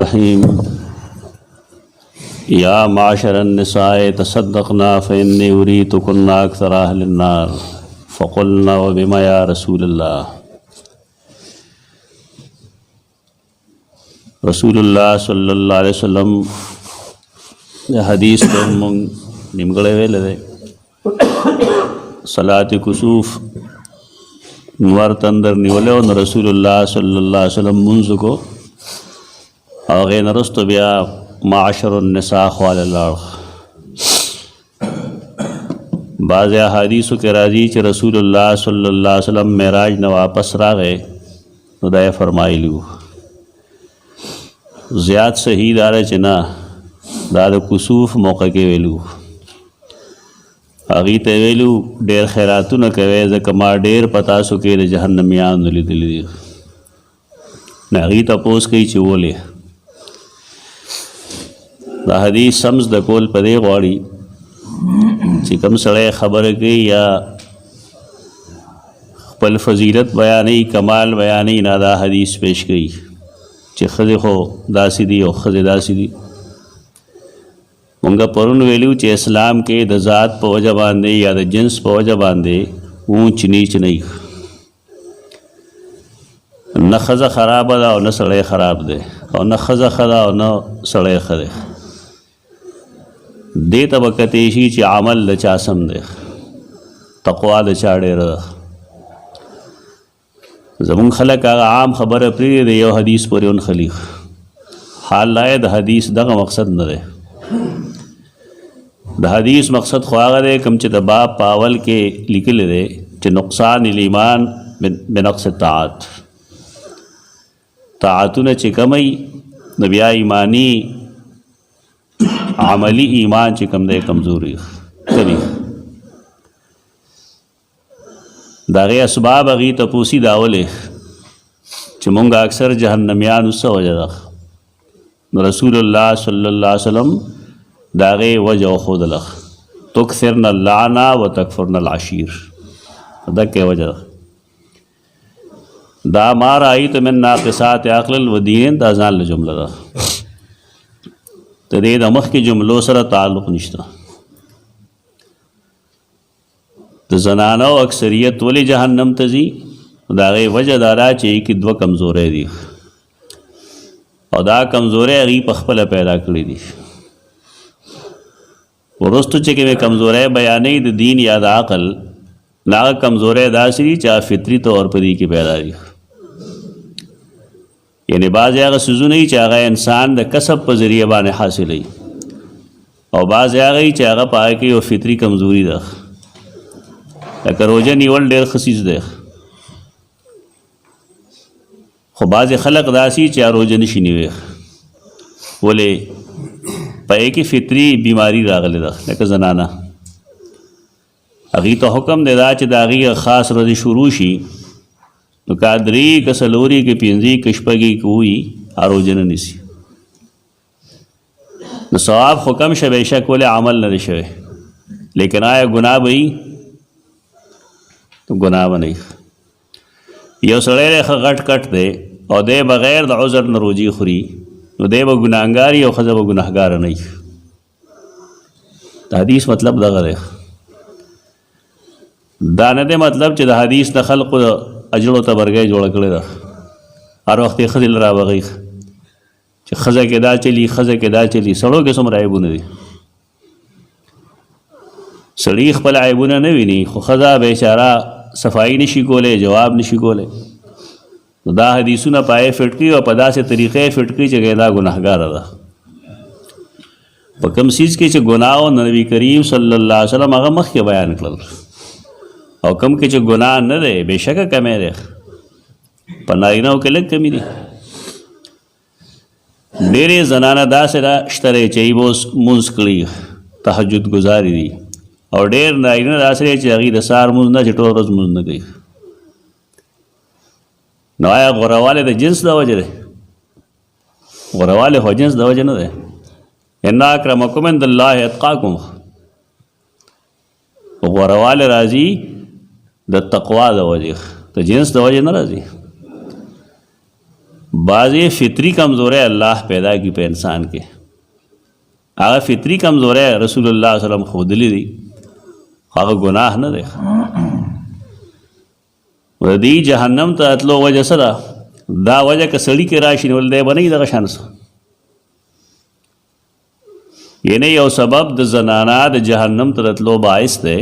الرحيم يا معشر النساء تصدقنا فإني أريتكن أكثر أهل النار فقلنا وبما يا رسول الله. رسول الله صلی اللہ علیہ وسلم حدیث کو نمگڑے ویلے دے صلاة کسوف نور تندر نیولے و رسول اللہ صلی اللہ علیہ وسلم منذ کو آغے نرست بیا معاشر النساء خوال اللہ. بعض احادیثو کے راضی چھ رسول اللہ صلی اللہ علیہ وسلم معراج نہ واپس را گئے تو دائے فرمائی لیو زیاد صحیح دارے چنا دار کسوف موقع کے ویلو اغی تے ویلو ډیر خیراتو نہ کوي ځکه ما ډیر پتا سو کې جهنميان لیدلی دي نه اغی تاسو کوي چې ولې دا حدیث سمز د کول پدې غواړي چې کوم سړی خبره کوي یا خپل فضیلت بیانې کمال بیانې نه دا حدیث پیش کوي چې خځې خو داسې دي او ښځې داسې دي. مونږ پرون ویلو چې اسلام کې د ذات په وجه باندې یا د جنس په وجه باندې اونچ نیچ نه وي، نه ښځه خرابه ده او نه سړی خراب دی او نه ښځه ښه ده او نه سړی ښه دی. دې ته به کتې شي چې عمل د چا سم دی، تقوا د چا ډېره ده. زمونږ خلک هغه عام خبره پرېږدي د یو حدیث پورې ونښلي. حال لا د حدیث دغه مقصد نه دی. د حدیث مقصد خو هغه دی کوم چې د باب په اول کې لیکلی دی چې نقصان الایمان بنقص الطاعات، طاعتونه چې کمی نو بیا ایمانی عملی ایمان چې کم دی کمزوري کوي. د هغې اسباب هغې تپوسي داولې چې مونږ اکثر جهنمیانو څه وجه ده نو رسول الله صلی الله علیه وسلم د هغې وجه وښودله تکثرن اللعنه و تکفرن العشیر. دکې وجه ده دا ما رأیت من ناقصات عقل و دین دا ځان له جمله ده، د دې د مخکې جملو سره تعلق نشته. د زنانو اکثریت ولې جهنم ته ځي د هغې وجه دا ده چې کې دوه کمزورۍ دي او دا کمزورۍ هغې په خپله پیدا کړي دي. وروستو چې کومې کمزورۍ بیانوي د دین یا د عقل نه هغه کمزورۍ داسې دي چې فطري طور په دې کې پیدا دي. یعنی بعضې هغه څیزونه چې هغه انسان د کسب په ذریعه باندې حاصلوي او بعضې هغه چې هغه په هغه کې یو فطري کمزوري ده. لکه روژه نیول ډېر ښه څیز دی خو بعضې خلق داسې چې روژه نشي نیوی ولې په هغې کې فطري بیماري راغلی ده. لکه زنانه هغې ته حکم دی دا چې د هغې خاص ورځې شروع شي نو که 3 که 4 که 5 که 6 که وي روژه نه نیسي نو ثواب خو کم شه بېشک ولې عمل نه دی شوی لیکن آیا ګناه به وي تو گناہ بنی. یو سړی دی ښه غټ کټ دی او دی بغیر د عذر نه روجي خوري نو دی به ګناهګار او ښځه به ګناهګاره نه وي. د حدیث مطلب دغه دی. دا نه دی مطلب چې د حدیث د خلقو اجړو ته برګۍ جوړه کړې ده هر وخت یې ښځې له راوغی چې ښځه کې دا چلي ښځه کې دا چلي. سړو کې څومره عیبونه دي، سړی خپل عیبونه نه ویني خو ښځه بیچاره صفائی نشي کولی جواب نشي کولی. دا حدیثونه پای فټ کړي او په داسې طریقې فټ کړي چې دا ګناهګاره ده. په کوم څیز کې چې ګناه او نبی کریم صلی الله علیه وسلم هغه مخکې بیان کړل او کوم کې چې ګناه نه دی بېشکه کمی دی په نارینهو کې لږ کمی دي. ډېرې زنانه داسې شته دی چې اوس مونځ کړي تهجد ګزاري دي او ډېر نارینه داسې دی چې هغې د سهار مونځ نه چې ټوله ورځ مونځ نه کوي. نو آیا غوروالی د جنس د وجه دی؟ غوروالی خو جنس د وجه نه دی. ان اکرمکم عند الله اتقاکم. غوروالی راځي د تقوا د وجه د جنس د وجه نه راځي. بعض فطری کمزورے اللہ پیدا کی پہ انسان کے هغه فطری کمزورے رسول الله صلی الله علیه وسلم خودلی دی هغه گناہ نه دی ودی جهنم ته اتلو وجه سره دا وجه که سړی کې راشي نو دی بنئ دغه شان یعنی یو سبب د زنانا د جهنم ته اتلو باعث دی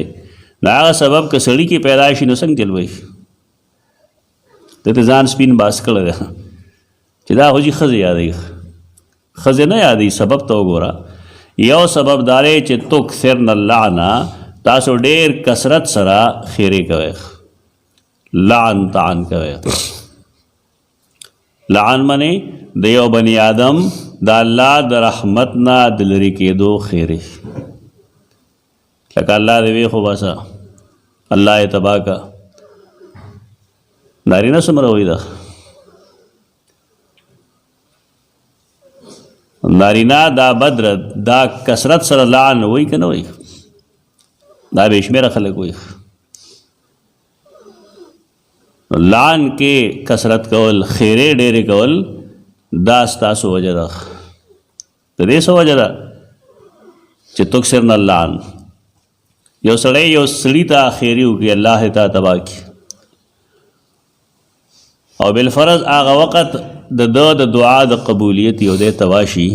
هغه سبب که سړی کې پیدا شي نو څنګه چلوي ته ځان سپین باس کړل چې دا هوجي خزه یادې خزه نه یادې سبب ته وګوره یو سبب دارې چې تکثرن اللعنه تاسو ډېر کثرت سره خیرې کوئ لعن طعن کوئ لعن منی د یو بنی آدم د الله د رحمت نه د لرې کېدو خیرې لکه الله دې وی خو بسه الله یې تباه کا نارینه څومره وایي ده نارینا دا بدر دا کثرت سره لعن وای که نه وای دا بے شمیره خلک وای لعن کې کثرت کول خیرې ډېرې کول دا ستاسو وجه ده د دې څه وجه ده چې تکثرن اللعن یو سړی یو سړي ته خیرې وکړي الله ته تباه کړي او بالفرض هغه وخت د دعا د قبولیت یو دی تواشي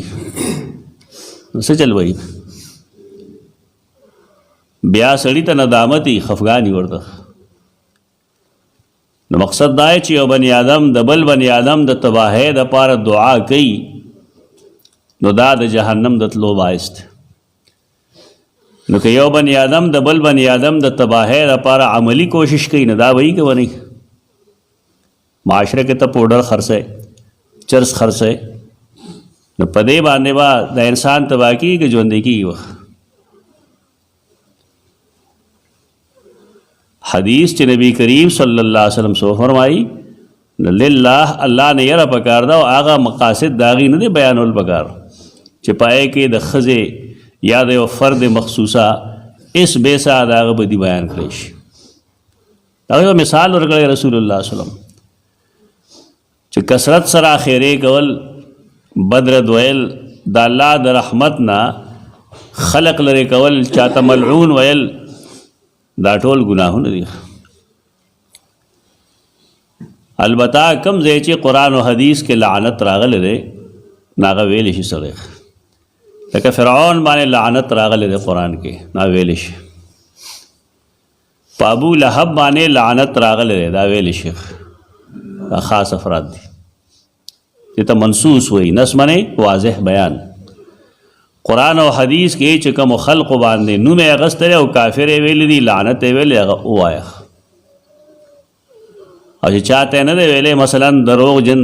څه چل وایي بیا سړي ته ندامتي خفګاني ورته نو مقصد دا چې یو بني آدم د بل بني آدم د تباهۍ دپاره دعا کوي نو دا د جهنم د تلو باعث دی نو که یو بني آدم د بل بني آدم د تباهۍ دپاره عملی کوشش کوي نو دا وایي که ونی معاشره کې ته پوډر خرڅئ چرس خرڅئ نو په دې باندې به د انسان تباه کېږي که ژوندی کېږي وخت حدیث چې نبی کریم صلی الله علیه وسلم سو فرمایي نو لله الله نه یره پکار ده او هغه مقاصد د هغې نه دی بیانول پکار چې پای کې د ښځې یا د یو فرد مخصوصه اس بیسا د هغه بدي بیان کړی شي هغه یو مثال ورکړی رسول الله صلی الله علیه وسلم چې کثرت سره خیرې کول بدر دویل د الله د رحمت نه خلق لري کول چاته ملعون ویل دا ټول ګناهونه دي البته کم ځای چې قرآن او حدیث کې لعنت راغلی دی ناغه ویلی شي سړی لکه فرعون باندې لعنت راغلی دی قرآن کې نا ویلی شي په ابو لهب باندې لعنت راغلی دی دا ویلی شي دا خاص افراد دي چې ته منصوص وي نس منې واضح بیان قرآن او حدیث کې چې کوم خلق باندې نوم یې اغستی او کافر یې ویلی دي لعنت یې ویلی هغه ووایه او چې چاته نه دی ویلی مثلا دروغ جن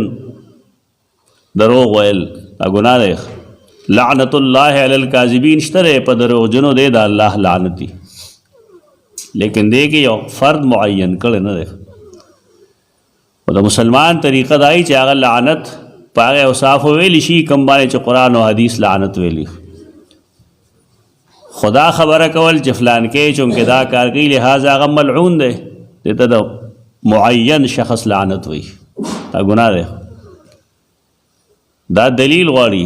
دروغ ویل دا ګناه دی لعنت الله علی الکاذبین شته په دروغ جنو دی د الله لعنت دي لیکن دی کې یو فرد معین کړی نه دی او د مسلمان طریقه دای چې هغه لعنت په هغه اوصاف ویلی شي کوم باندې چې قرآن او حدیث لعنت ویلی خدا خبره کول چې فلان کې چونکې دا کار کوي لہذا هغه ملعون دی دته د معین شخص لعنت وي دا ګناه دی دا دلیل غواړي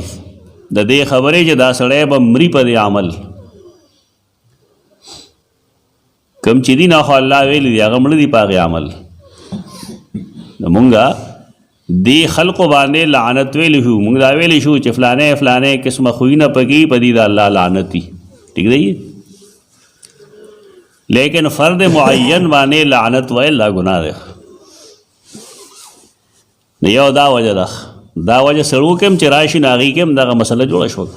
د دې خبرې چې دا سړی به مري په دې عمل کم چې دي نه خو الله ویلی دی هغه مړه دي په هغې عمل نو مونږه دې خلقو باندې لعنت ویلی شو مونږ دا ویلی شو چې فلانې فلانې قسمه خوینه پکې په دې د الله لعنت دي ٹھیک دی لیکن فرد معین باندې لعنت ویل لا ګناه دی نو یو دا وجه ده دا وجه سړو کې هم چې راشي نو هغې کې هم دغه مسله جوړه شوه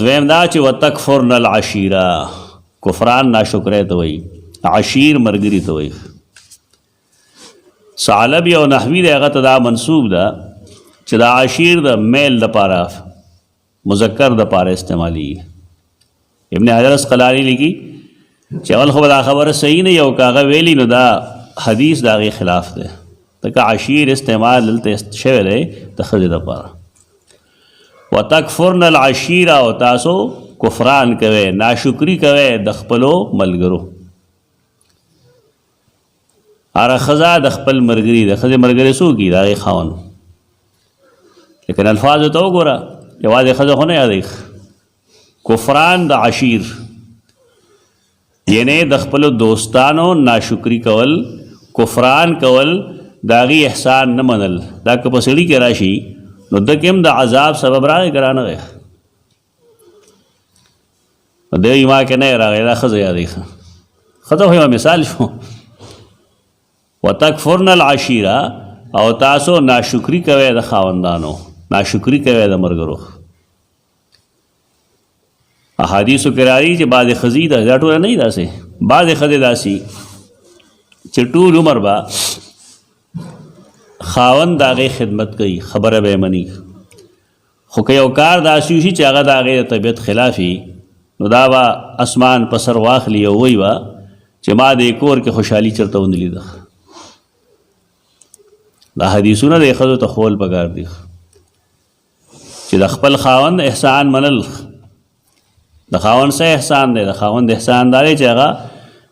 دویم دا چې وتکفرن العشیره کفران ناشکری ته وایي عشیر ملګري ته وایي ثعلب یو نحوي دی هغه ته دا منصوب ده چې دا عشیر د میل دپاره مذکر دپاره استعمالي ابن حجر اسقلاني لیکي چې اول خو دا خبره صحیح نه یو که هغه ویلي نو دا حدیث د هغې خلاف دی ځکه عشیر استعمال دلته شوی دی د ښځې دپاره وتکفرن العشیره او تاسو کفران کوئ ناشکري کوئ د خپلو ملګرو اره ښځه د خپل ملګري د ښځې ملګری څوک وي د هغې خاوند. لیکن الفاظو ته وګوره، یوازې ښځه خو نه یادوي، کفران د عشیر، یعنی د خپلو دوستانو ناشکري کول، کفران کول، د هغې احسان نه منل. دا که په سړي کې راشي نو ده کې هم د عذاب سبب راغی که رانغی؟ نو دی ما کې نه راغی، دا ښځه یادوي. ښځه خو یو مثال شو. وتکفرن العشیره، او تاسو ناشکري کوئ د خاوندانو، ناشکري کوئ د ملګرو. احادیثو کې راځي چې بعضې ښځې دا ټوله نه وي داسې، بعضې ښځې داسې چې ټول عمر به خاوند د هغې خدمت کوي، خبره به یې مني، خو که یو کار داسې وشي چې هغه د هغې د طبیعت خلاف وي نو دا به اسمان په سر واخلي او وایي به چې ما دې کور کې خوشحالي چېرته ونه لیده. دا حدیثونه د ښځو ته ښوول پکار دي چې د خپل خاوند احسان منل. د خاوند څه احسان دی؟ د خاوند احسان دا دی چې هغه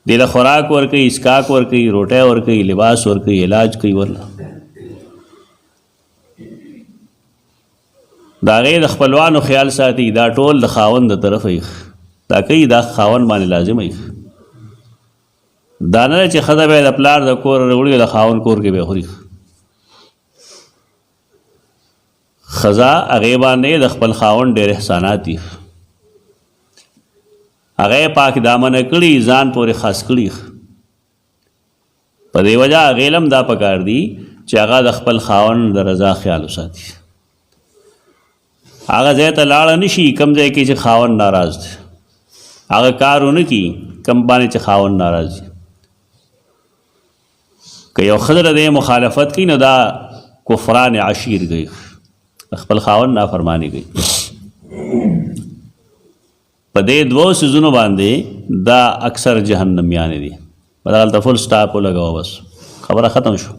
دې له خوراک ورکوي، اسکاک ورکوي، روټۍ ورکوي، لباس ورکوي، علاج کوي ورله. د هغې د خپلوانو خیال ساتي، دا ټول د خاوند د طرفه یې دا کوي، دا خاوند باندې لازمه یې. دا نه چې ښځه به یې د پلار د کور راوړي د خاوند کور کې به یې خوري. ښځه هغې باندې د خپل خاوند ډېر احسانات دي، هغه پاک دامنه کړي، ځان پورې خاص کړي. په دې وجه هغې هم دا پکار دي چې هغه د خپل خاوند د رضا خیال وساتي. هغه ځای ته لاړه نه شي کوم ځای کې چې خاوند ناراض دی، هغه کار ونه کړي کوم باندې چې خاوند ناراض دی. که یو ښځه د دې مخالفت کوي نو دا کفران عشیر کوي، خپل خاوند نافرمانی کوي. په دې دوو څیزونو باندې دا اکثر جهنمیانې دي. په دغلته فل سټاپ ولګوه، بس خبره ختم شو.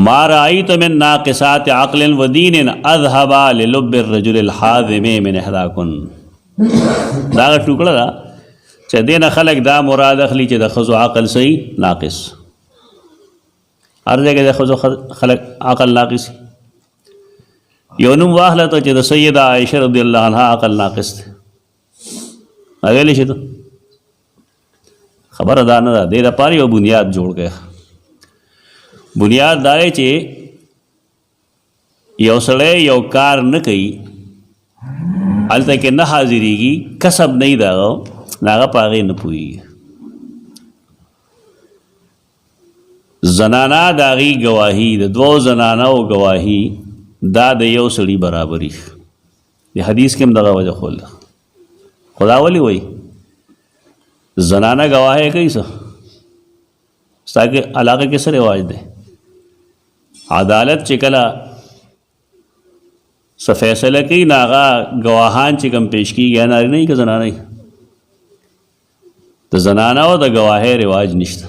ما رأیت من ناقصات عقل و دین اذهب للب الرجل الحاذم من احداکن. دا ټوکړه ده چې دې نه خلک دا مراد اخلي چې د ښځو عقل صحیح ناقص. هر ځای کې د ښځو خلک عقل ناقص. یو نوم واخله ته چې د سیده عایشه رضی الله عنها عقل ناقص دی، ویلی شي ته؟ خبره دا نه ده. دې دپاره یو بنیاد جوړ کړی. بنیاد دا دی چې یو سړی یو کار نه کوي، هلته کې نه حاضرېږي، کسب نه وي د هغه، نو هغه په هغې نه پوهېږي. زنانه د هغې ګواهي، د دوو زنانو ګواهي دا د یو سړي برابري. د حدیث کې هم دغه وجه ښوول. خدا ولې وایي زنانه ګواهی کوي؟ څه ستا کې علاقه کې څه رواج دی؟ عدالت چې کله څه فیصله کوي نو هغه ګواهان چې کوم پیش کېږي نارینه وي که زنانه وي؟ د زنانو د ګواهۍ رواج نشته.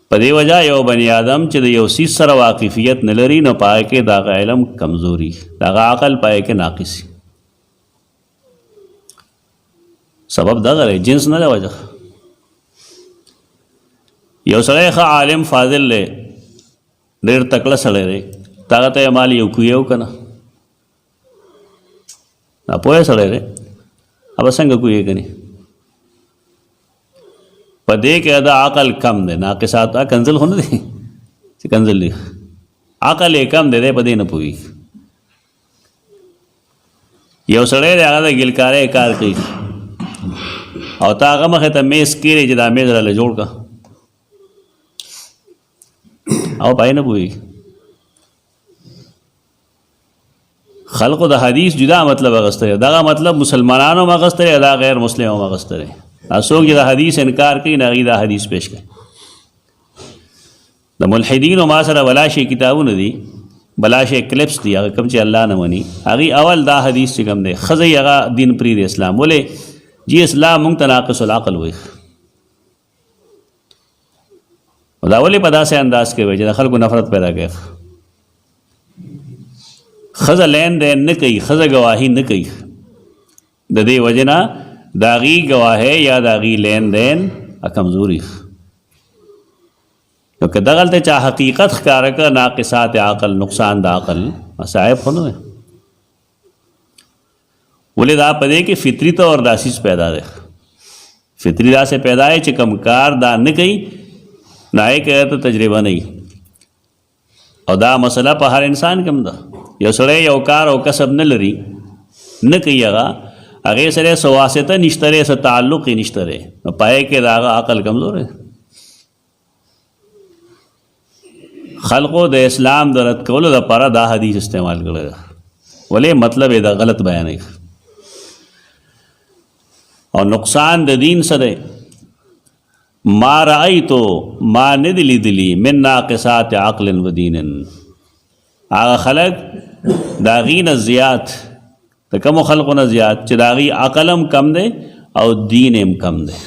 په دې وجه یو بني آدم چې د یو څیز سره واقفیت نه لري نو په هغه کې د هغه علم کمزوري، د هغه عقل په هغه کې ناقص. سبب دغه دی، جنس نه ده وجه. یو سړی ښه عالم فاضل دی، ډېر تکړه سړی دی، هغه ته یې مال یو کوي او که نه ناپوهه سړی دی، هغه څنګه کوي کني؟ په دې کې دا عقل کم دی، ناقصات کنزل خو نه دی چې کنزل دی، عقل یې کم دی، دی په دې نه پوهېږي. یو سړی دی هغه د ګلکارۍ کار کوي او تا هغه مخې ته میز کېږي چې دا میز راله جوړ کړه او پای نه پوهېږي. خلقو د حدیث جدا مطلب اغسته دی، دغه مطلب مسلمانانو هم اغسته دی، دا غیر مسلم هم اغسته دی. څوک چې د حدیث انکار کوي نه هغوی دا حدیث پیش کوي. د ملحدینو ما سره بلا شی کتابونه دي، بلا شی کلپس دي، هغه کوم چې الله نه مني هغوی اول دا حدیث چې کوم دی ښځه یې هغه دین پرېږدي اسلام. ولې جی اسلام موږ ته ناقص العقل وایي. دا ولې په داسې انداز کې وایي چې د خلکو نفرت پیدا کوي. ښځه لین دین نه کوي، ښځه ګواهي نه کوي، د دې وجې نه د هغې ګواهۍ یا د هغې لین دین کمزوري. نو که دغلته چا حقیقت ښکاره که ناقصات عقل نقصان د عقل صاحب خو نه دی. ولې دا په دې کې فطري طور دا چیز پیدا دی. فطري داسې پیدا دی چې کم کار دا نه کوي نه یې کوي ته تجربه نه وي. او دا مسله په هر انسان کې هم ده. یو سړی یو کار او کسب نه لري نه کوي هغې سره څه واسطه نشته دی څه تعلق یې نشته دی نو پای کې د هغه عقل کمزور دی. خلقو د اسلام د رد کولو دپاره دا حدیث استعمال کړی دی. ولې مطلب یې د غلط بیانوي. او نقصان د دین څه دی؟ ما رأیتو ما نه دي لیدلي من ناقصات عقل و دین. هغه خلق د هغې نه زیات د کومو خلقو نه زیات چې د هغې عقل هم کم دی او دین هم کم دی.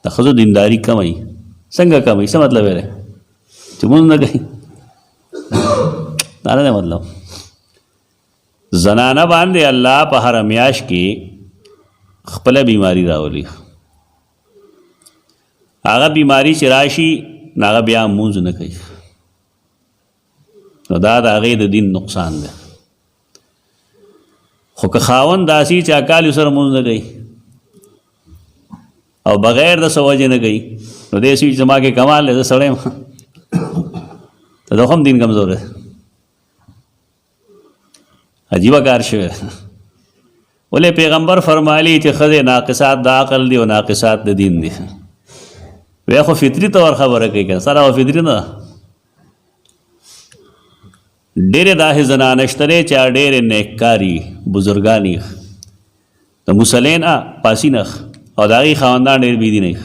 د ښځو دینداري کموي. څنګه کموي؟ څه مطلب یې دی؟ چې مونځ نه کوي؟ دا نه دی مطلب. زنانه باندې الله په هره میاشت کې خپله بیماری راولي. هغه بیماری چې راشي نو هغه بیا مونځ نه کوي. نو دا د هغې د دین نقصان دی. خو که خاوند داسې چې اکال یې سره مونځ نه کوي او بغیر د څه وجې نه کوي نو دې سوي چې زما کې کمال دی زه سړی یم ته د هم دین کمزور دی. عجیبه کار شوی. ولې پیغمبر فرمایلی چې ښځې ناقصات د عقل دي او ناقصات د دین دي. وی خو فطري طور خبره کوي که سره خو فطري نه ده. ډېرې داسې زنانه شته دی چې ډېرې نیککاري بزرګانې د مسلین پاسینه او د هغې خاوندان ډېر بېدینه.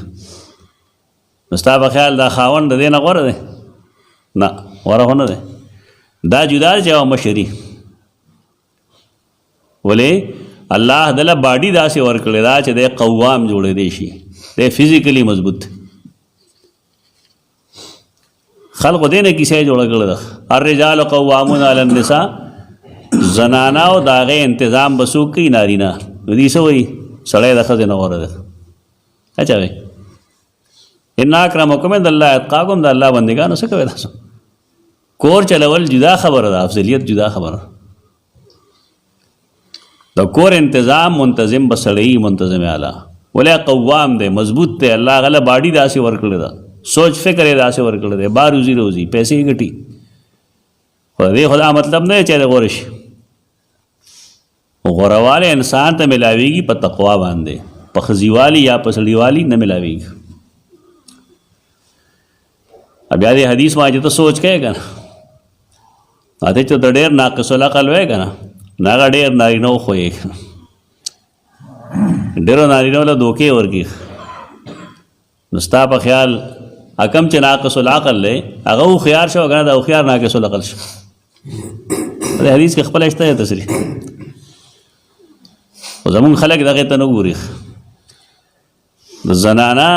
نو ستا په خیال دا خاوند د دې نه غوره دی؟ نه غوره خو نه دی. دا جدا دی چې یوه مشري. ولې الله دله باډي داسې ورکړې ده چې دی قوام جوړېدی شي. دی فزیکلی مضبوط. خلقو دې نه کیسه یې جوړه کړې ده. الرجال قوامون علی النساء. زنانه او د هغې انتظام به څوک کوي؟ نارینه. نو دې څه وایي؟ سړی د ښځې نه غوره ده. اچھا وایي ان اکرمکم عند الله اتقاکم. د الله بندګانو څه کوئ تاسو؟ کور چلول جدا خبره ده، افضلیت جدا خبره. د کور انتظام منتظم به سړی منتظم اعلی. ولې قوام دی مضبوط دی. الله غله باډي داسې ورکړې ده سوچ فکر یې داسې ورکړی دی. بار روزي روزي پیسې یې ګټي. خو دې خو دا مطلب نه دی چې د غوره شي. غورهوالی انسان ته ملاویږي په تقوا باندې، په ښځیوالي یا په سړیوالي نه ملاویږي. بیا دې حدیث ما چې ته سوچ کوې که نه هغه چې ته ډېر ناقص العقل وی که نه نو هغه ډېر نارینه وښویې. ډېرو نارینهو له دوکې ورکړي. نو ستا په خیال کم چې ناقص العقل دی هغه هوښیار شو که نه دا هوښیار ناقص العقل شو. د حدیث کې خپله شته دی تصریح. خو زمونږ خلک دغې ته نه ګوري. د زنانه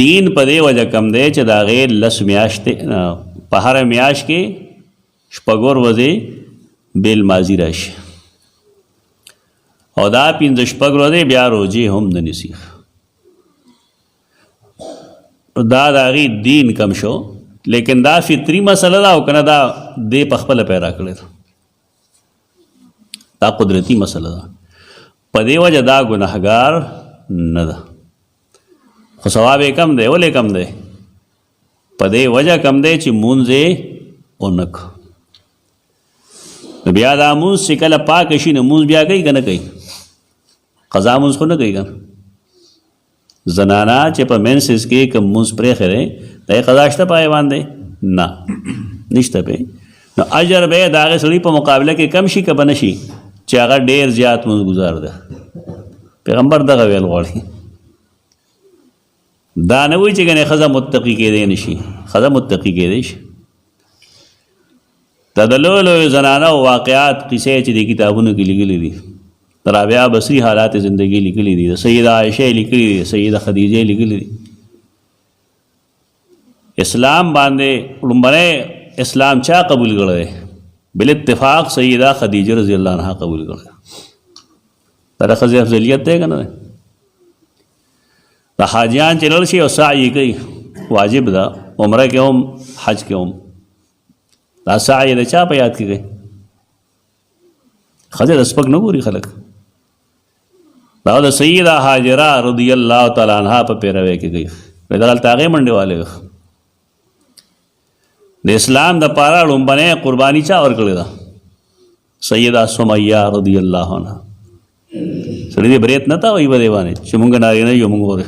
دین په دې وجه کم دی چې د هغې 10 میاشتې په هره میاشت کې شپږ ورځې بیل ماضي راشي او دا 15 ورځې بیا روجې هم نه نیسي. دا د هغې دین کم شو. لیکن دا فطري مسله ده او که نه دا دې په خپله پیدا کړې ده. دا قدرتي مسله ده. په دې وجه دا ګناهګار نه ده. خو ثواب یې کم دی. ولې کم دی؟ په دې وجه کم دی چې مونځ یې ونه کړو. نو بیا دا مونځ چې کله پاک شي نو مونځ بیا کوي که نه کوي؟ قضا مونځ خو نه کوي که نه. زنانه چې په مینسز کې کوم مونځ پرېښی دی د یې قضا شته په هغې باندې؟ نه نشته پې. نو اجر به یې د هغې سړي په مقابله کې کم شي که به نه شي چې هغه ډېر زیات مونځ ګزار ده. پیغمبر دغه ویل غواړي. دا نه وایي چې ګنې ښځه متقي کېدی نه شي. ښځه متقي کېدی شي. دا د لویو لویو زنانو واقعات قصې چې د کتابونو کې لیکلي دي. د رابعه بصري حالات زندگی لیکلي دي. د سیده عایشه لیکلي دي. سیده خدیجه لیکلي دي. اسلام باندې لومړی اسلام چا قبول کړی دی؟ بالاتفاق سیده خدیجه رضی الله عنها قبول کړی. دا د ښځې افضلیت دی که نه دی؟ د حاجیان چې لاړ شي او سعی کوي واجب ده عمره کې هم حج کې هم دا سعی د چا په یاد کې کوي ښځه د سپک نه ګوري خلک دا د سیده هاجره رضی الله تعالی عنها په پیروي کې کوي دغلته هغې منډې والے د اسلام د پاره لومبنۍ قرباني چا ورکړې ده سیده سمیه رضی الله عنها سړي دې بریت نه تا وایي په دې باندې چې مونږ نارینه یو مونږ ورې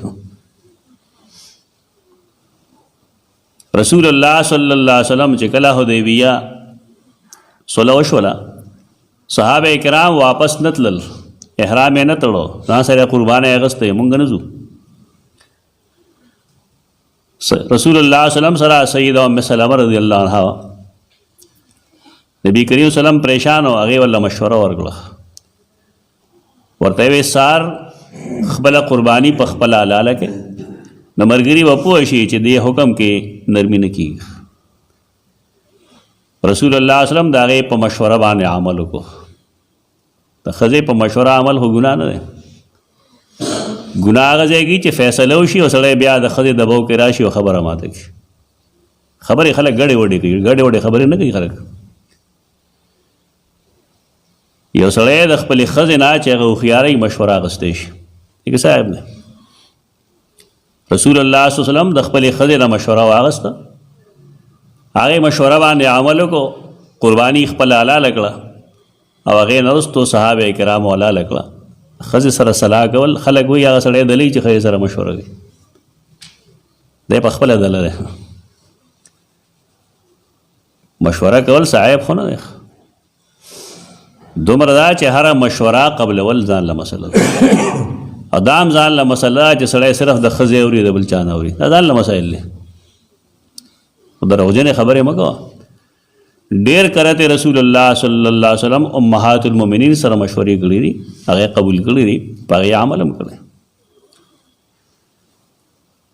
رسول الله صلی الله علیه وسلم چې کله حدیبیه صلح وشوله صحابه کرام واپس نه تلل احرام یې نه تړو ځان سره قرباني اخیستی مونږ نه ځو رسول الله صلی الله علیه وسلم سره سیده ام سلمه رضی الله عنها نبی کریم وسلم پریشان و هغې ورله مشوره ورکړه ورته وی سار خپله قرباني په خپله حلاله کې د ملګري به پوه شي چې دې حکم کې نرمي نه کېږي رسول الله صلی الله علیه وسلم د هغې په مشوره باندې عمل وکړو د ښځې په مشوره عمل خو ګناه نه دی ګناه هغه ځای کې چې فیصله وشي او سړی بیا د ښځې دباو کې راشي او خبره ماته کړي خبرې خلک ګډې وډې کوي ګډې وډې خبرې نه کوي خلک یو سړی د خپلې ښځې نه چې هغه هوښیارۍ مشوره اخیستی شي لکه صاحب دی رسول الله صلی الله علیه وسلم د خپلې ښځې نه مشوره واخیسته هغې مشوره باندې عمل وکړو قرباني خپله حلاله کړه او هغې نه وروستو صحابه کرامو حلاله کړه ښځې سره صلاح کول خلک وایي هغه سړی دلی چې ښځې سره مشوره کوي دی په خپله دله دی مشوره کول صعیب خو نه دی دومره دا چې هره مشوره قبلول ځان له مسله ده او دا هم ځان له مسله ده چې سړی صرف د ښځې اوري د بل چا نه اوري دا ځان له مسایل دی خو دروغجنې خبرې مه کوه ډېر کرته رسول الله صلی الله علیه وسلم امهات المؤمنین سره مشورې کړي دي هغې قبول کړي دي په هغې عمل هم کړی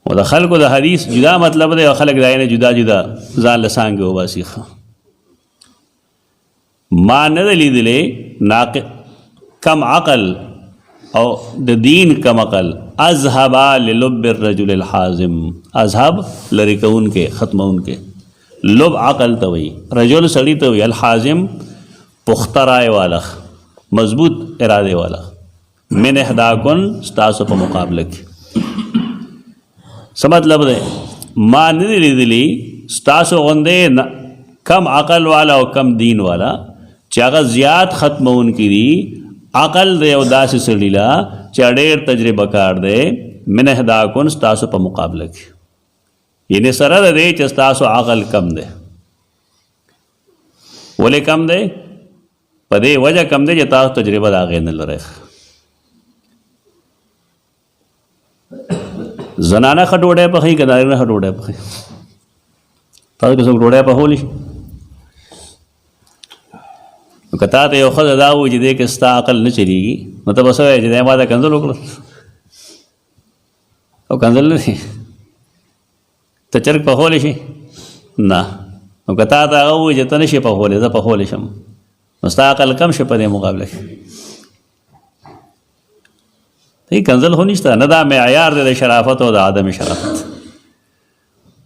او د خلکو د حدیث جدا مطلب دی او خلک د هغې نه جدا جدا ځان له څانګې وباسي ما نه ده لیدلی کم عقل او د دین کم عقل اذهبا للب الرجل الحازم اذهب لرې کوونکې ختمونکې لب عقل ته وایي رجل سړي ته وایي الحازم پخته رای والا مضبوط ارادې والا من احداکن ستاسو په مقابله کې څه مطلب دی ما نه دی لیدلی ستاسو غوندې کم عقل والا او کم دین والا چې هغه زیات ختمونکي دي عقل دی او داسې سړي له چې ډېر تجربه کار دی من احداکن ستاسو په مقابله کې یعنې سره د دې چې ستاسو عقل کم دی ولې کم دی په دې وجه کم دی چې تاسو تجربه د هغې نه لرئ زنانه ښه ډوډۍ پخوي که نارینه ښه ډوډۍ پخوي تاسو که څوک ډوډۍ پخولی شي نو که تا ته یو ښځه دا ووایي چې دې کې ستا عقل نه چلېږي نو ته به څه وایې چې دی ما ته کنځل وکړل او کنځل نه دی ته چرګ پخولی شي نه نو که تا ته هغه ووایي چې ته نه شي پخولی زه پخولی شم نو ستا عقل کم شي په دې مقابله کې ته کنځل خو نشته نه دا معیار دی د شرافت او د عدم شرافت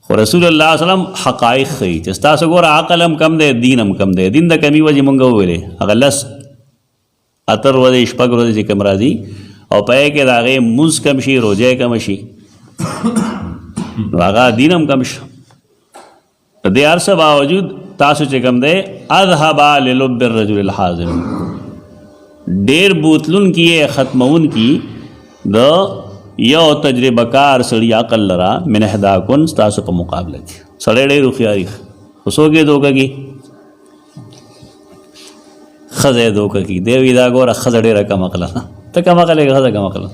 خو رسول الله صلی الله علیه وسلم حقایق ښیي چې ستاسو ګوره عقل هم کم دی دین هم کم دی دین د کمي وجې مونږ وویلې هغه لس اتر ورځې شپږ ورځې چې کم راځي او په یې کې د هغې مونځ کم شي روژه یې کم شي نو هغه دین هم کم شي د دې هر څه باوجود تاسو چې کم دی اذهبا للب الرجل الحازم ډېر بوتلونکي یې ختمونکي د یو تجربه کار سړي عقل لرا من احداکن ستاسو په مقابله کې سړی ډېر هوښیاري خو څوک یې دوکه کي ښځه یې دوکه کي دی وایي دا ګوره ښځه ډېره کم عقله ده ته کم عقله یې ښځه کم عقله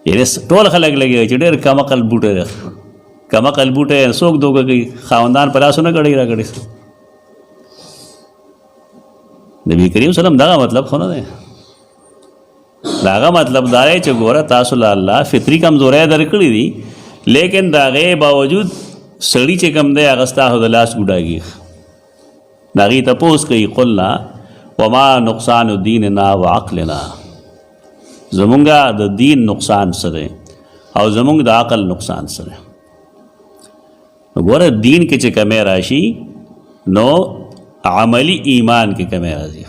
یعنې ټول خلک لګوي چې ډېر کم عقل بوټی دی کم عقل بوټی څوک دوکه کوي خاوندان په لاسو نه کړی را کړی نبي کریم صلی الله علیه وسلم دغه مطلب خو نه دی دا هغه مطلب دا دی چې ګوره تاسو له الله فطري کمزوری درکړي دي لیکن د هغې باوجود سړي چې کم دی هغه ستا خو د لاس ګوډاږي د هغې تپوس کوي قلنا وما نقصان دیننا وعقلنا زمونږه د دین نقصان څه دی او زمونږ د عقل نقصان څه دی. ګوره دین کې چې کمی راشي نو عملی ایمان کې کمی راځي،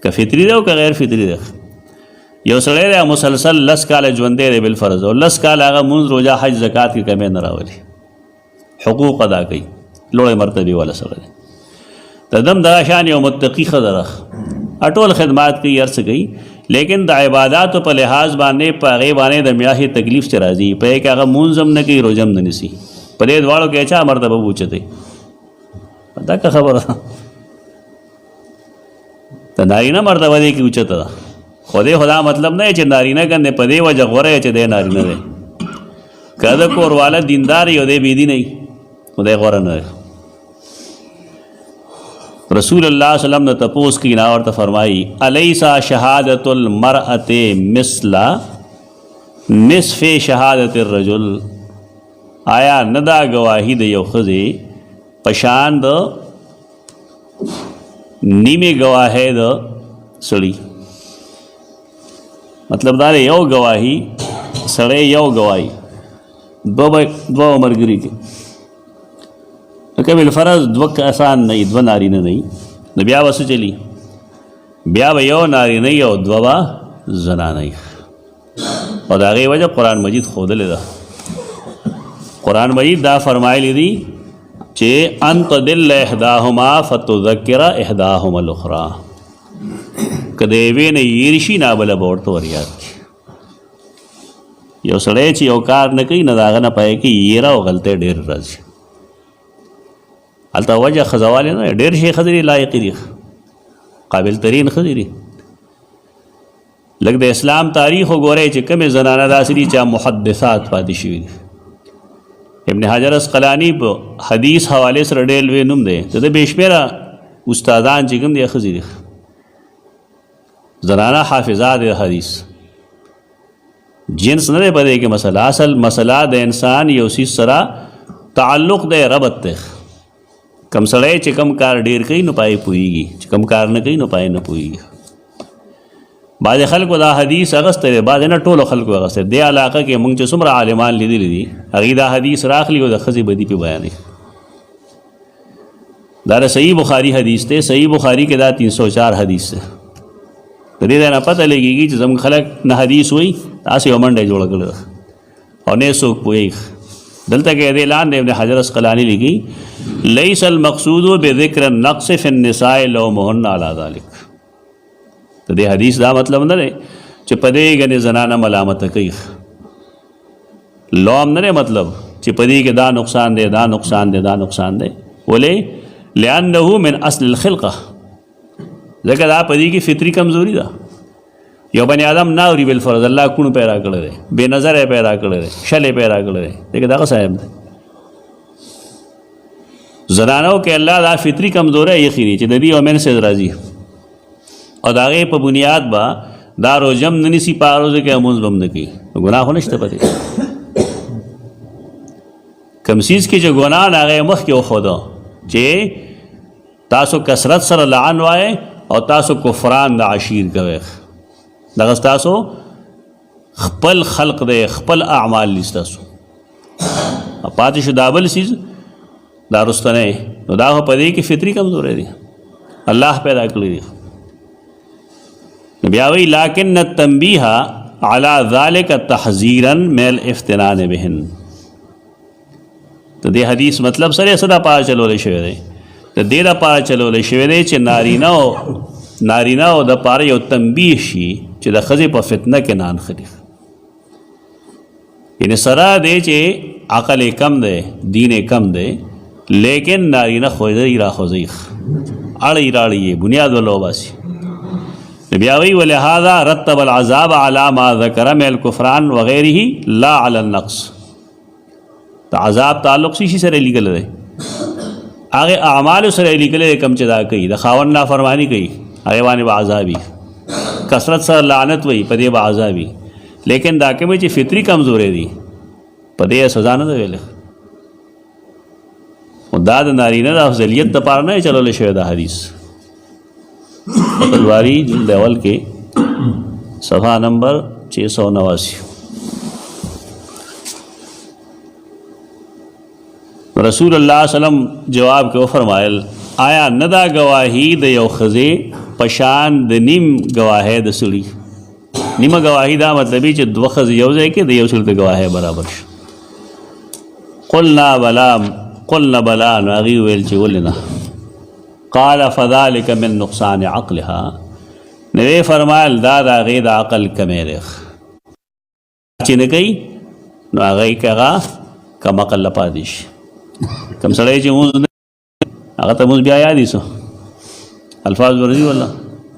که فطری دی او که غیر فطری دی. یو سړی دی مسلسل 10 کاله ژوندی دی بالفرض او 10 کاله هغه مونځ روژه حج زکات کې کمی نه راولي، حقوق ادا کوي، لوړې مرتبې والا سړی دی. د دم دغه شان یو متقي ښځه ده، ټول خدمات کوي، هر څه کوي، لیکن د عباداتو په لحاظ باندې په هغې باندې د میاشتې تکلیف چې راځي په یې کې هغه مونځ هم نه کوي، روژه هم نه نیسي. په دې دواړو کې چا مرتبه اوچتې؟ دا که خبره ده د نارینه مرتبه دې کې اوچته ده. خو دې خدا مطلب نه چې نارینه کنده په دې وجه غوره چې دی نارینه دی. که د کور والا دیندار یو دی بېدینه وي خو دی غوره نه دی. رسول الله صلی الله علیه وسلم نه تپوس کی نا ورته فرمایي الیس شهادت المرأة مثل نصف شهادت الرجل، آیا نه دا گواهی د یو ښځې په شان د نیمې گواهۍ د سړي؟ مطلب دا دی یو گواهی سړی یو گواهی دوه ملګري کې که بالفرض دوه کسان نه وي، دوه نارینه نه وي، نو بیا به څه چلي؟ بیا به یو نارینه وي او دوه به زنانه وي. او د هغې وجه قرآن مجید ښودلې ده. قرآن مجید دا فرمایلی دي چې ان تضل احداهما فتذکر احداهما الاخرى، که د یوې نه هېر شي نه بله به ورته ور یاد کړي. یو سړی چې یو کار نه کوي نه د هغه نه په هغې کې یېره او غلطۍ ډېر راځي. هلته وجه ښځوالې نه ډېر شي ښځې لایقې دي، قابل ترین ښځې دي. لږ د اسلام تاریخ وګورئ چې کومې زنانه داسې دي چې محدثات پاتې شوي دي. ابن حجر اسقلاني په حدیث حوالې سره ډېر لوی نوم دی، د ده بې شمېره استادان چې کوم دي ښځې دي، زنانه حافظات د حدیث. جنس نه دی په دې کې مسله، اصل مسله د انسان یو څیز سره تعلق دی، ربط دی. کم سړی چې کم کار ډېر کوي نو پای پوهېږي، چې کم کار نه کوي نو پای نه پوهېږي. بعضې خلکو دا حدیث اغستی دی، بعضې نه ټولو خلکو اغستی دی. دې علاقه کې موږ چې څومره عالمان لیدلي دي هغوی دا حدیث راخلي او د ښځې بدي پې بیانوي. دا د صحیح بخاري حدیث دی، صحیح بخاري کې دا 304 حدیث دی. د دې ځای نه پته لګېږي چې زموږ خلک نه حدیث وایي، داسې یو منډه یې جوړه کړې ده او نه څوک پوهېږي. دلته کې دې اعلان دی ابن حجر اسقلاني لیکي لیس المقصود بذکر النقص فی النساء لومهن علی ذلک. د دې حدیث دا مطلب نه دی چې په دې ګنې زنانه ملامته کوي. لوم نه دی مطلب چې په دې کې دا نقصان دی، دا نقصان دی، دا نقصان دی. ولې؟ لأنه من اصل الخلقه، ځکه دا په دې کې فطري کمزوري ده. یو بني آدم نه اوري بالفرض، الله کونو پیدا کړی دی، بې نظره یې پیدا کړی دی، شل یې پیدا کړی دی، لیکن دغه صاحب دی. زنانو کې الله دا فطري کمزوری یقیني چې د دې او منسز راځي او د هغې په بنیاد به دا روژه هم نه نیسي، په هغه روزه کې لمونځ به هم نه کوي. ګناه خو نشته په دې. کوم څیز کې چې ګناه نه هغه یې مخکې وښوده چې تاسو کثرت سره لعن وایئ او تاسو کفران د عشیر کوئ. دغه ستاسو خپل خلق دی، خپل اعمال دي ستاسو. پاتې شو دا بل څیز دا رستنی، نو دا خو په دې کې فطري کمزوری دی، الله پیدا کړی دی. بیا وایي لکن التنبیه علی ذلک تحذیرا من الافتنان بهن. د دې حدیث مطلب سره څه دا پاره چلولی شوی دی؟ د دې دپاره چلولی شوی دی چې نارینه او د پاره یو تنبیه شي چې د ښځې په فتنه کې نه انخلي. یعنې سره دی چې عقل یې کم دی، دین یې کم دی، لیکن نارینه خوځوي راخوځوي، اړی راړی یې بنیاد ورله وباسي. بیا وایي ولهذا رتب العذاب على ما ذکر من الکفران وغیره لا علی النقص. د عذاب تعلق څه شي سره لیکلی دی؟ هغې اعمالو سره یې لیکلی دی، کم چې دا کوي، د خاوند نافرماني کوي، هغې باندې به عذابي، کثرت سره لعنت وایي، په دې به عذابي. لیکن دا کومې چې فطري کمزورې دي په دې سزا نه ده ویلې. دا د نارینه د افضلیت دپاره نه چلولی شوی دا حدیث. فتح الباری جلد اول کې صفحہ نمبر 689. رسول اللہ صلی اللہ علیہ وسلم جواب کې فرمایل آیا ندا گواهی د یو ښځې پشان د نیم گواهی د سړي. نیمه گواهی دا مطلب چې دوه ښځې یو ځای کې د یو سړي د گواهی برابر شي. قلنا بلا نو هغې ویل چې ولې نه. قال فذلك من نقصان عقلها. نوی فرمایل دا د هغې د عقل کمی دی چې نه کوي نو هغې که هغه کم عقل له پاتې شي. کم سړی چې مونځ نه هغه ته مونځ بیا یادې سو الفاظ ورځي والله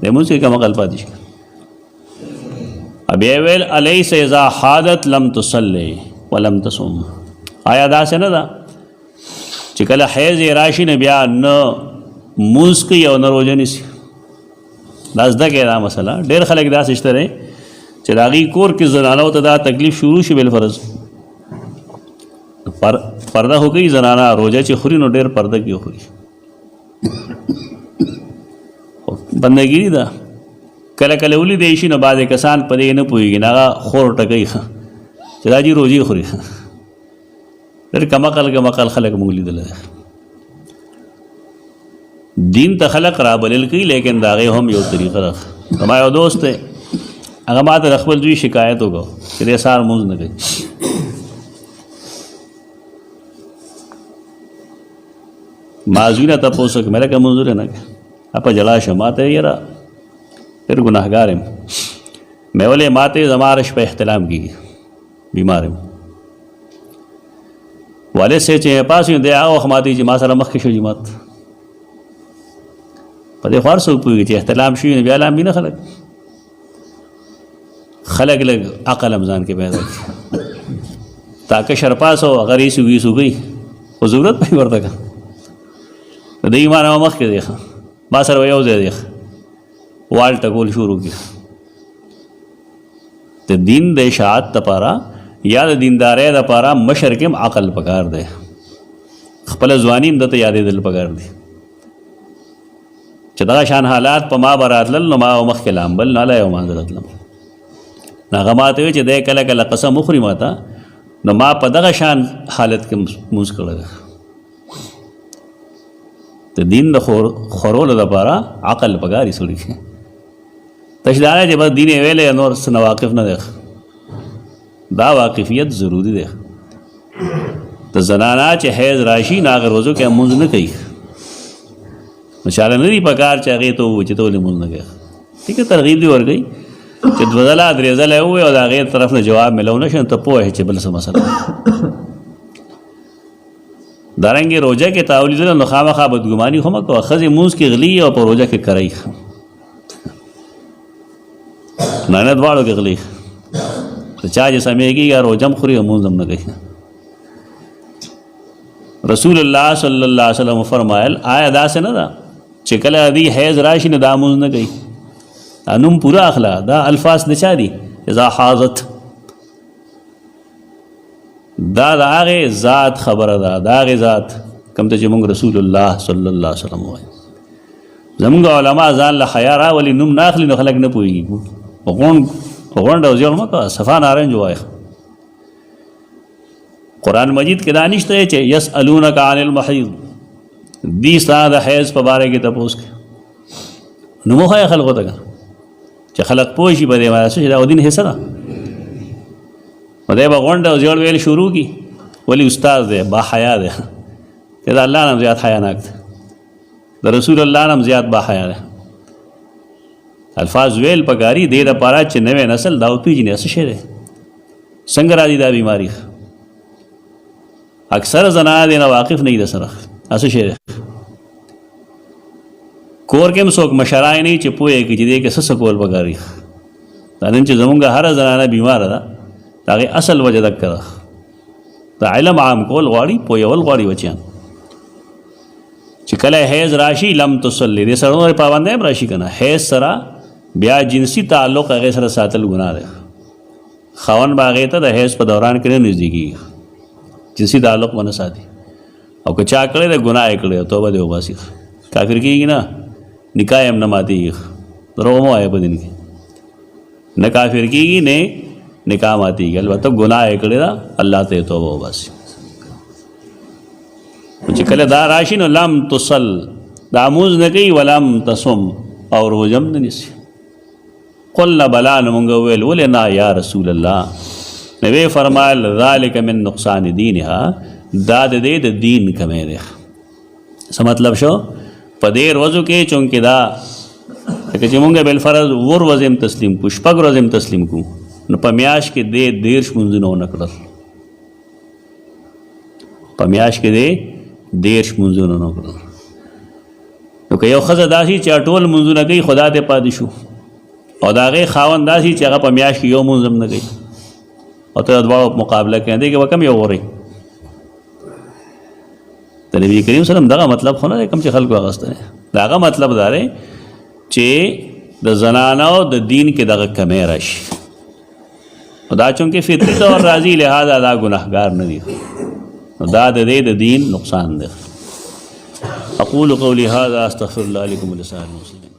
د مونځ کې کم عقل پاتې شي. بیا ویل الیس اذا حادت لم تصلی ولم تصم. آیا داسې نه ده چې کله حیض یې راشي نه بیا نه مونځ کوي او نه روژه نیسي. دا زده کې دا مسله ډېر خلک داسې شته دی چې د هغې کور کې زنانو ته دا تکلیف شروع شي بالفرض پرده خو کوي زنانه روژه چې خوري نو ډېر پرده کې خوري بندګي ده. کله کله ولیدی شي نو بعضې کسان په دې نه پوهېږي نه هغه خور ټکوي چې دا جي روژې خوري. ډېر کم عقل خلک موږ لیدلی دی. دین ته خلق رابلل کوي لیکن د هغې هم یو طریقه ده. زما یو دوست دی هغه ما ته د خپل زوی شکایت وکړو چې دی سهار مونځ نه کوي. ما زوی نه تپوس وکړ مې لکه مونځ نه کوي په جلا شه ما ته یاره ډېر ګناهګار یم. مې ولې ما ته زما رش په احتلام کېږي بیمار یم. والد صاحب چې پاس دی هغه وخت ما ته چې ما سره مخکې شو جماعت په دې خو هر څوک پوهېږي چې احتلام شوي نو بیا لام وي نه خلک لږ عقل هم ځان کې پیدا کړي. تا کشر پاس او هغه ریسو ویسو کوي خو ضرورت پې ورته که د دې ایمان ما مخکې دی ما سره یو ځای دی وال ټکول شروع کړي. د دین د اشاعت دپاره یا د دیندارۍ دپاره مشر کې هم عقل پکار دی. خپله ځواني هم دته یادېدل پکار دی چې دغه شان حالات په ما به راتلل نو ما مخکې لامبل نه لا یو مانځه راتلم. هغه ما ته وایي چې دی کله کله قسم وخوري ما ته نو ما په دغه شان حالت کې مونځ کړی دی. د دین د خورولو دپاره عقل پکاري سړي کې. تش دا نه چې بس دین یې ویلی نور څه نه واقف نه دی. دا واقفیت ضروري دی. د زنانه چې حیض راشي نو هغه روزو کې مونځ نه کوي نو چاله نه دي پکار چې هغې ته ووایي چې ته ولې مونځ نه کوې. ټیک ترغیب دې ورکوي چې دوه ځله درې ځله یې ووایي او د هغې طرف نه جواب میلو نه شي نو ته پوه چې بل څه مسله دارنګې روژه کې تا ولیدل نو خامخا بدګماني خو مه کوه. ښځې مونځ کې غلي او په روژه کې کرئ نه دواړو کې غلي چا چې سمیږي یا روژه هم خوري او مونځ هم نه کوي. رسول الله صلی الله علیه وسلم فرمایل آیا داسې نه ده چې کله دې حیض راشي نو دا مونځ نه کوي. دا نوم پوره اخله دا الفاظ د چا دي اذا حاضت. دا د هغې ذات خبره ده د هغې ذات کوم ته چې موږ رسول الله صلی الله علیه وسلم وایي. زموږ علما ځان له حیا راولي نوم نه اخلي نو خلک نه پوهېږي. غونډه او زیړ مه کوه صفا نارنج ووایه. قرآن مجید کې دا نشته چې یسألونک عن المحیض دي ستا د حیض په باره کې تپوس کوي نو مه وښایه خلکو ته چې خلک پوه شي په دې باندې چې دا د دین حصه ده. نو دی به غونډه او زیړ ویل شروع کړي ولې استاد دی با حیا دی چې د الله نه هم زیات حیاناک دی د رسول الله نه هم زیات با حیا دی. الفاظ ویل پکاري دې دپاره چې نوی نسل دا وپېژني څه شی دی څنګه راځي دا بیماري. اکثر زنانه دې نه واقف نه وي د سره څه شی دی. کور کې هم څوک مشران نه وي چې پوهېږي چې دې کې څه کول پکار دي. دا نن چې زمونږ هره زنانه بیماره ده د هغې اصل وجه دکه ده. د علم عام کول غواړي پوهېول غواړي بچیان چې کله حیض راشي لم تصلي دې سره نورې پابندۍ هم راشي که نه. حیض سره بیا جنسي تعلق هغې سره ساتل ګناه دی. خاوند به هغې ته د حیض په دوران کې نه نږدې کېږي جنسي تعلق ونه ساتي او که چا کړی دی ګناه یې کړی توبه دې وباسي کافر کېږي نه نکاح یې هم نه ماتېږي. دروغ مه وایه په دین کې نه کافر کیږي نه نکاح ماتیږي. البته ګناه یې کړی ده، الله ته توبه وباسي. چې کله دا راشي نو لم تصل، دا مونځ نه کوي، ولم تصم، او روزه هم نه نیسي. قلنا بلا، نو مونږ وویل ولې نه یا رسول الله. نو ویې فرمایل ذلک من نقصان دینها، دا د دې د دین کمی دی. څه مطلب شو؟ په دې ورځو کې چونکې دا لکه چې مونږ بالفرض ور ورځې هم تسلیم کړو، شپږ ورځې هم تسلیم کړو، نو په میاشت کې دې 13 مونځونه ونه کړل. په میاشت کې دې 13 مونځونه ونه کړل. نو که یو ښځه داسې چې ټول مونځونه کوي، خدا ته پاتې شو، او د هغې خاوند داسې چې هغه په میاشت کې یو مونځ هم نه کوي، او ته د دواړو مقابله کوې، دې کې به کم یو غورئ؟ د نبي کریم صلی الله علیه وسلم دغه مطلب خو نه دی کوم چې خلکو اخیستی دی. د هغه مطلب دا دی چې د زنانو د دین کې دغه کمی راشي. دا چونکې فطري طور راځي، لہذا دا ګناهګار نه دي، نو دا د دې د دین نقصان دی. اقول قولي هذا استغفر الله لكم ولسائر المسلمين.